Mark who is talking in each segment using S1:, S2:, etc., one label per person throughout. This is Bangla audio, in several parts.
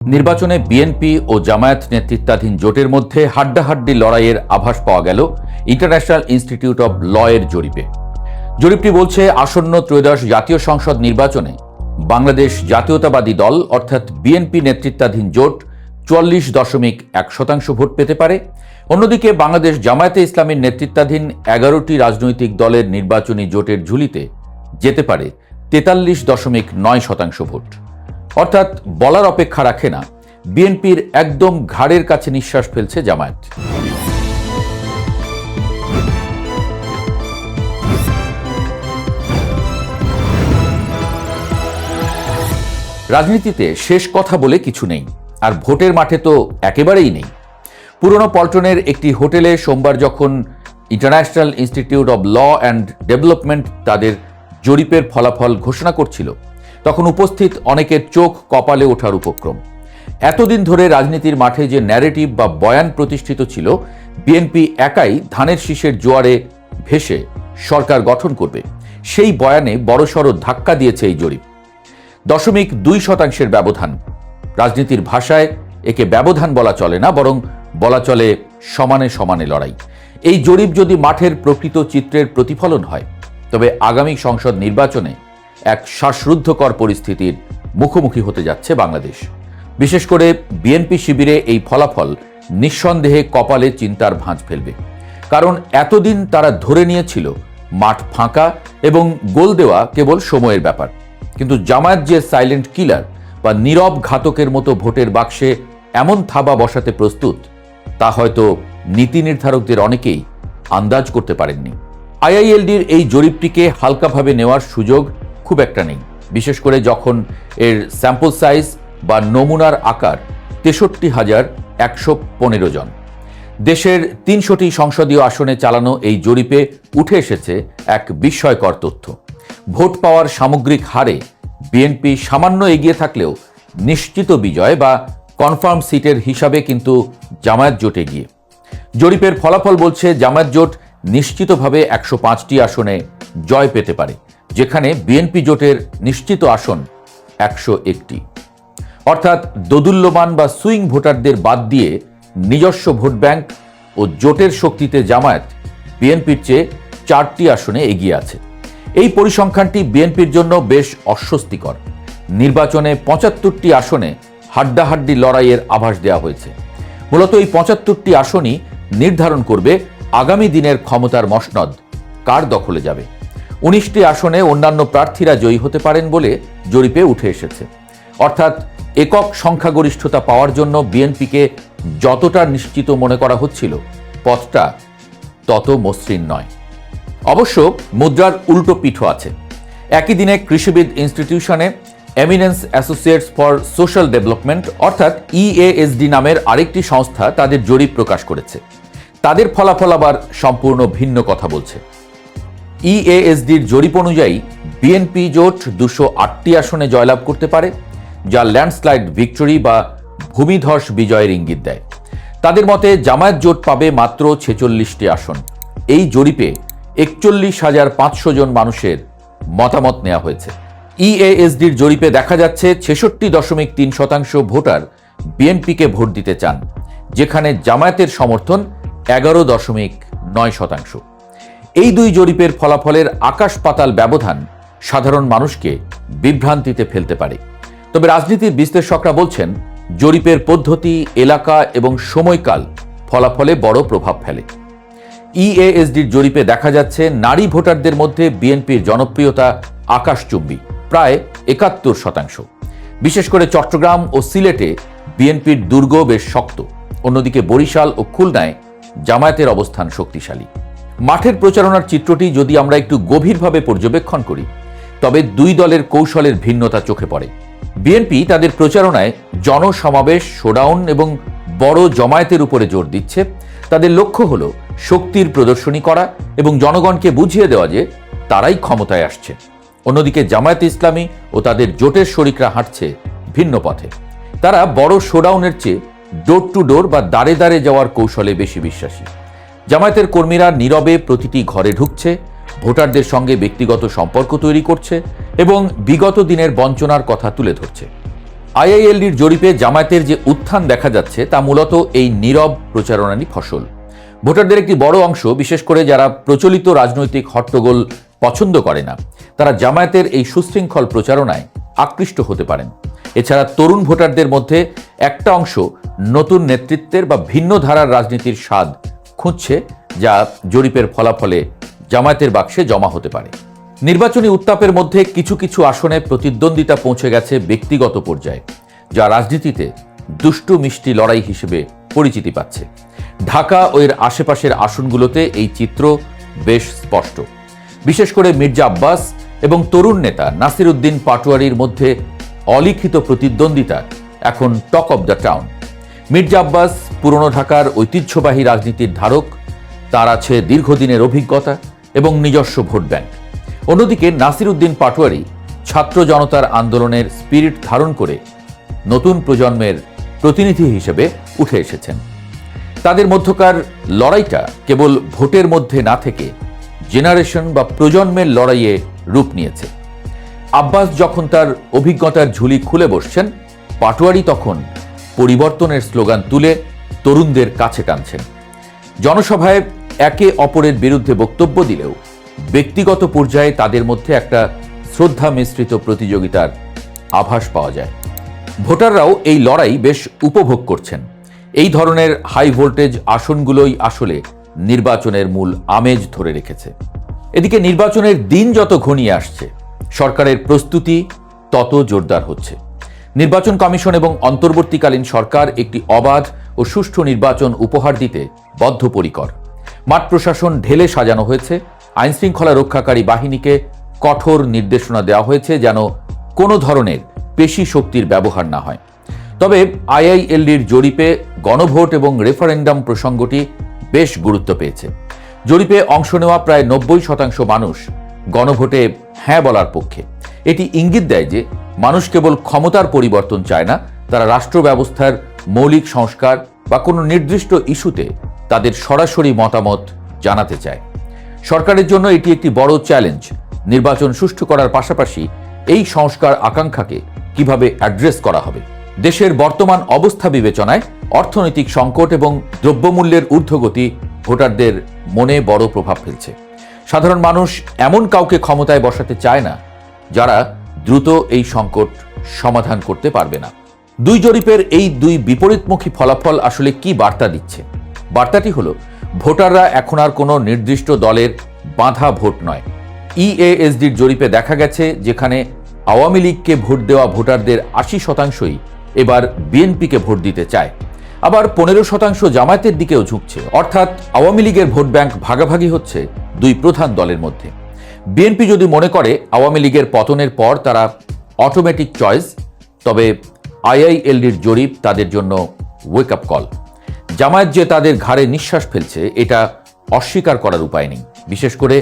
S1: নির্বাচনে বিএনপি ও জামায়াত নেতৃত্বাধীন জোটের মধ্যে হাড্ডাহাড্ডি লড়াইয়ের আভাস পাওয়া গেল ইন্টারন্যাশনাল ইনস্টিটিউট অব ল-এর জরিপে। জরিপটি বলছে, আসন্ন ত্রয়োদশ জাতীয় সংসদ নির্বাচনে বাংলাদেশ জাতীয়তাবাদী দল অর্থাৎ বিএনপি নেতৃত্বাধীন জোট 44.1% ভোট পেতে পারে। অন্যদিকে বাংলাদেশ জামায়াতে ইসলামীর নেতৃত্বাধীন 11টি রাজনৈতিক দলের নির্বাচনী জোটের ঝুলিতে যেতে পারে 43.9% ভোট। অর্থাৎ বলার অপেক্ষা রাখে না, বিএনপির একদম ঘাড়ের কাছে নিঃশ্বাস ফেলছে জামায়াত। রাজনীতিতে শেষ কথা বলে কিছু নেই, আর ভোটের মাঠে তো একেবারেই নেই। পুরনো পল্টনের একটি হোটেলে সোমবার যখন international institute of law and development তাদের জরিপের ফলাফল ঘোষণা করছিল, তখন উপস্থিত অনেকের চোখ কপালে ওঠার উপক্রম। এতদিন ধরে রাজনীতির মাঠে যে ন্যারেটিভ বা বয়ান প্রতিষ্ঠিত ছিল, বিএনপি একাই ধানের শীষের জোয়ারে ভেসে সরকার গঠন করবে, সেই বয়ানে বড়সড় ধাক্কা দিয়েছে এই জরিপ। 0.2% ব্যবধান। রাজনীতির ভাষায় একে ব্যবধান বলা চলে না, বরং বলা চলে সমানে সমানে লড়াই। এই জরিপ যদি মাঠের প্রকৃত চিত্রের প্রতিফলন হয়, তবে আগামী সংসদ নির্বাচনে এক শ্বাসরুদ্ধকর পরিস্থিতির মুখোমুখি হতে যাচ্ছে বাংলাদেশ। বিশেষ করে বিএনপি শিবিরে এই ফলাফল নিঃসন্দেহে কপালে চিন্তার ভাঁজ ফেলবে। কারণ এতদিন তারা ধরে নিয়েছিল মাঠ ফাঁকা এবং গোল দেওয়া কেবল সময়ের ব্যাপার। কিন্তু জামায়াত যে সাইলেন্ট কিলার বা নীরব ঘাতকের মতো ভোটের বাক্সে এমন থাবা বসাতে প্রস্তুত, তা হয়তো নীতি নির্ধারকদের অনেকেই আন্দাজ করতে পারেননি। আইআইএলডির এই জরিপটিকে হালকাভাবে নেওয়ার সুযোগ খুব একটা নেই, বিশেষ করে যখন এর স্যাম্পল সাইজ বা নমুনার আকার 63,115 জন। দেশের 300টি সংসদীয় আসনে চালানো এই জরিপে উঠে এসেছে এক বিস্ময়কর তথ্য। ভোট পাওয়ার সামগ্রিক হারে বিএনপি সামান্য এগিয়ে থাকলেও নিশ্চিত বিজয় বা কনফার্ম সিটের হিসাবে কিন্তু জামায়াত জোট এগিয়ে। জরিপের ফলাফল বলছে, জামায়াত জোট নিশ্চিতভাবে 105টি আসনে জয় পেতে পারে, যেখানে বিএনপি জোটের নিশ্চিত আসন 101টি। অর্থাৎ দোদুল্যমান বা সুইং ভোটারদের বাদ দিয়ে নিজস্ব ভোট ব্যাংক ও জোটের শক্তিতে জামায়াত বিএনপির চেয়ে 4টি আসনে এগিয়ে আছে। এই পরিসংখ্যানটি বিএনপির জন্য বেশ অস্বস্তিকর। নির্বাচনে 75টি আসনে হাড্ডাহাড্ডি লড়াইয়ের আভাস দেওয়া হয়েছে। মূলত এই 75টি আসনই নির্ধারণ করবে আগামী দিনের ক্ষমতার মসনদ কার দখলে যাবে। 19টি আসনে অন্যান্য প্রার্থীরা জয়ী হতে পারেন বলে জরিপে উঠে এসেছে। অর্থাৎ একক সংখ্যাগরিষ্ঠতা পাওয়ার জন্য বিএনপিকে যতটা নিশ্চিত মনে করা হচ্ছিল, পথটা তত মসৃণ নয়। অবশ্য মুদ্রার উল্টো পিঠও আছে। একই দিনে কৃষিবিদ ইনস্টিটিউশনে eminence associates for social development অর্থাৎ ইএএসডি নামের আরেকটি সংস্থা তাদের জরিপ প্রকাশ করেছে। তাদের ফলাফল আবার সম্পূর্ণ ভিন্ন কথা বলছে। ইএএসডির জরিপ অনুযায়ী বিএনপি জোট 208টি আসনে জয়লাভ করতে পারে, যা ল্যান্ডস্লাইড ভিক্টরি বা ভূমিধস বিজয়ের ইঙ্গিত দেয়। তাদের মতে জামায়াত জোট পাবে মাত্র 46টি আসন। এই জরিপে 41,500 জন মানুষের মতামত নেওয়া হয়েছে। ইএএসডির জরিপে দেখা যাচ্ছে 66.3% ভোটার বিএনপিকে ভোট দিতে চান, যেখানে জামায়াতের সমর্থন 11.9%। এই দুই জরিপের ফলাফলের আকাশ পাতাল ব্যবধান সাধারণ মানুষকে বিভ্রান্তিতে ফেলতে পারে। তবে রাজনীতির বিশ্লেষকরা বলছেন, জরিপের পদ্ধতি, এলাকা এবং সময়কাল ফলাফলে বড় প্রভাব ফেলে। ইএএসডির জরিপে দেখা যাচ্ছে নারী ভোটারদের মধ্যে বিএনপির জনপ্রিয়তা আকাশচুম্বী, প্রায় 71%। বিশেষ করে চট্টগ্রাম ও সিলেটে বিএনপির দুর্গ বেশ শক্ত। অন্যদিকে বরিশাল ও খুলনায় জামায়াতের অবস্থান শক্তিশালী। মাঠের প্রচারণার চিত্রটি যদি আমরা একটু গভীরভাবে পর্যবেক্ষণ করি, তবে দুই দলের কৌশলের ভিন্নতা চোখে পড়ে। বিএনপি তাদের প্রচারণায় জনসমাবেশ, শোডাউন এবং বড় জমায়েতের উপরে জোর দিচ্ছে। তাদের লক্ষ্য হল শক্তির প্রদর্শনী করা এবং জনগণকে বুঝিয়ে দেওয়া যে তারাই ক্ষমতায় আসছে। অন্যদিকে জামায়াত ইসলামী ও তাদের জোটের শরিকরা হাঁটছে ভিন্ন পথে। তারা বড় শোডাউনের চেয়ে ডোর টু ডোর বা দাঁড়ে দাঁড়ে যাওয়ার কৌশলে বেশি বিশ্বাসী। জামায়াতের কর্মীরা নীরবে প্রতিটি ঘরে ঢুকছে, ভোটারদের সঙ্গে ব্যক্তিগত সম্পর্ক তৈরি করছে এবং বিগত দিনের বঞ্চনার কথা তুলে ধরছে। আইআইএলডির জরিপে জামায়াতের যে উত্থান দেখা যাচ্ছে তা মূলত এই নীরব প্রচারণারই ফসল। ভোটারদের একটি বড় অংশ, বিশেষ করে যারা প্রচলিত রাজনৈতিক হট্টগোল পছন্দ করে না, তারা জামায়াতের এই সুশৃঙ্খল প্রচারণায় আকৃষ্ট হতে পারেন। এছাড়া তরুণ ভোটারদের মধ্যে একটা অংশ নতুন নেতৃত্বের বা ভিন্ন ধারার রাজনীতির স্বাদ খুঁজছে, যা জরিপের ফলাফলে জামায়াতের বাক্সে জমা হতে পারে। নির্বাচনী উত্তাপের মধ্যে কিছু কিছু আসনে প্রতিদ্বন্দ্বিতা পৌঁছে গেছে ব্যক্তিগত পর্যায়ে, যা রাজনীতিতে দুষ্টু মিষ্টি লড়াই হিসেবে পরিচিতি পাচ্ছে। ঢাকা ও এর আশেপাশের আসনগুলোতে এই চিত্র বেশ স্পষ্ট। বিশেষ করে মির্জা আব্বাস এবং তরুণ নেতা নাসির উদ্দিন পাটোয়ারির মধ্যে অলিখিত প্রতিদ্বন্দ্বিতা এখন talk of the town. Mirza Abbas পুরনো ঢাকার ঐতিহ্যবাহী রাজনীতির ধারক, তার আছে দীর্ঘদিনের অভিজ্ঞতা এবং নিজস্ব ভোট ব্যাংক। অন্যদিকে নাসির উদ্দিন পাটোয়ারি ছাত্র জনতার আন্দোলনের স্পিরিট ধারণ করে নতুন প্রজন্মের প্রতিনিধি হিসেবে উঠে এসেছেন। তাদের মধ্যকার লড়াইটা কেবল ভোটের মধ্যে না থেকে জেনারেশন বা প্রজন্মের লড়াইয়ে রূপ নিয়েছে। আব্বাস যখন তার অভিজ্ঞতার ঝুলি খুলে বসছেন, পাটোয়ারি তখন পরিবর্তনের স্লোগান তুলে তরুণদের কাছে টানছেন। জনসভায় একে অপরের বিরুদ্ধে বক্তব্য দিলেও ব্যক্তিগত পর্যায়ে তাদের মধ্যে একটা শ্রদ্ধা মিশ্রিত প্রতিযোগিতার আভাস পাওয়া যায়। ভোটাররাও এই লড়াই বেশ উপভোগ করছেন। এই ধরনের হাই ভোল্টেজ আসনগুলোই আসলে নির্বাচনের মূল আমেজ ধরে রেখেছে। এদিকে নির্বাচনের দিন যত ঘনিয়ে আসছে, সরকারের প্রস্তুতি তত জোরদার হচ্ছে। নির্বাচন কমিশন এবং অন্তর্বর্তীকালীন সরকার একটি অবাধ ও সুষ্ঠু নির্বাচন উপহার দিতে বদ্ধপরিকর। মাঠ প্রশাসন ঢেলে সাজানো হয়েছে। আইনশৃঙ্খলা রক্ষাকারী বাহিনীকে কঠোর নির্দেশনা দেওয়া হয়েছে যেন কোনো ধরনের পেশি শক্তির ব্যবহার না হয়। তবে আইআইএলডির জরিপে গণভোট এবং রেফারেন্ডাম প্রসঙ্গটি বেশ গুরুত্ব পেয়েছে। জরিপে অংশ নেওয়া প্রায় 90% মানুষ গণভোটে হ্যাঁ বলার পক্ষে। এটি ইঙ্গিত দেয় যে মানুষ কেবল ক্ষমতার পরিবর্তন চায় না, তারা রাষ্ট্র ব্যবস্থার মৌলিক সংস্কার বা কোনো নির্দিষ্ট ইস্যুতে তাদের সরাসরি মতামত জানাতে চায়। সরকারের জন্য এটি একটি বড় চ্যালেঞ্জ। নির্বাচন সুষ্ঠু করার পাশাপাশি এই সংস্কার আকাঙ্ক্ষাকে কিভাবে অ্যাড্রেস করা হবে। দেশের বর্তমান অবস্থা বিবেচনায় অর্থনৈতিক সংকট এবং দ্রব্যমূল্যের ঊর্ধ্বগতি ভোটারদের মনে বড় প্রভাব ফেলছে। সাধারণ মানুষ এমন কাউকে ক্ষমতায় বসাতে চায় না যারা দ্রুত এই সংকট সমাধান করতে পারবে না। দুই জরিপের এই দুই বিপরীতমুখী ফলাফল আসলে কি বার্তা দিচ্ছে? বার্তাটি হলো, ভোটাররা এখন আর কোনো নির্দিষ্ট দলের বাঁধা ভোট নয়। ইএএসডির জরিপে দেখা গেছে, যেখানে আওয়ামী লীগকে ভোট দেওয়া ভোটারদের 80%ই এবার বিএনপিকে ভোট দিতে চায়। আবার 15% জামায়াতের দিকেও ঝুঁকছে। অর্থাৎ আওয়ামী লীগের ভোট ব্যাংক ভাগাভাগি হচ্ছে দুই প্রধান দলের মধ্যে। বিএনপি যদি মনে করে আওয়ামী লীগের পতনের পর তারা অটোমেটিক চয়েস, তবে আইআইএলডির জরিপ তাদের জন্য ওয়েক আপ কল। জামায়াত যে তাদের ঘাড়ে নিঃশ্বাস ফেলছে, এটা অস্বীকার করার উপায় নেই। বিশেষ করে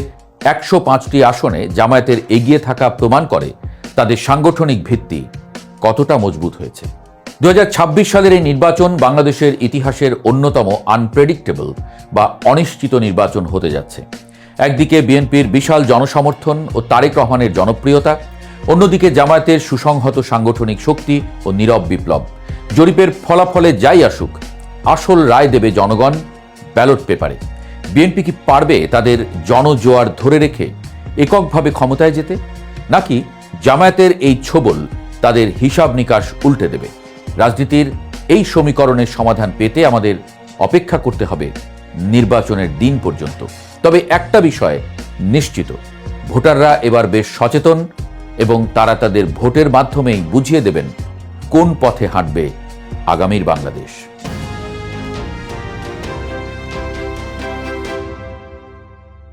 S1: 105টি আসনে জামায়াতের এগিয়ে থাকা প্রমাণ করে তাদের সাংগঠনিক ভিত্তি কতটা মজবুত হয়েছে। 2026 সালের এই নির্বাচন বাংলাদেশের ইতিহাসের অন্যতম আনপ্রেডিক্টেবল বা অনিশ্চিত নির্বাচন হতে যাচ্ছে। একদিকে বিএনপির বিশাল জনসমর্থন ও তারেক রহমানের জনপ্রিয়তা, অন্যদিকে জামায়াতের সুসংহত সাংগঠনিক শক্তি ও নীরব বিপ্লব। জরিপের ফলাফলে যাই আসুক, আসল রায় দেবে জনগণ ব্যালট পেপারে। বিএনপি কি পারবে তাদের জনজোয়ার ধরে রেখে এককভাবে ক্ষমতায় যেতে, নাকি জামায়াতের এই ছোবল তাদের হিসাব নিকাশ উল্টে দেবে? রাজনীতির এই সমীকরণের সমাধান পেতে আমাদের অপেক্ষা করতে হবে নির্বাচনের দিন পর্যন্ত। তবে একটা বিষয় নিশ্চিত, ভোটাররা এবার বেশ সচেতন এবং তারা তাদের ভোটের মাধ্যমেই বুঝিয়ে দেবেন কোন পথে হাঁটবে আগামীর বাংলাদেশ।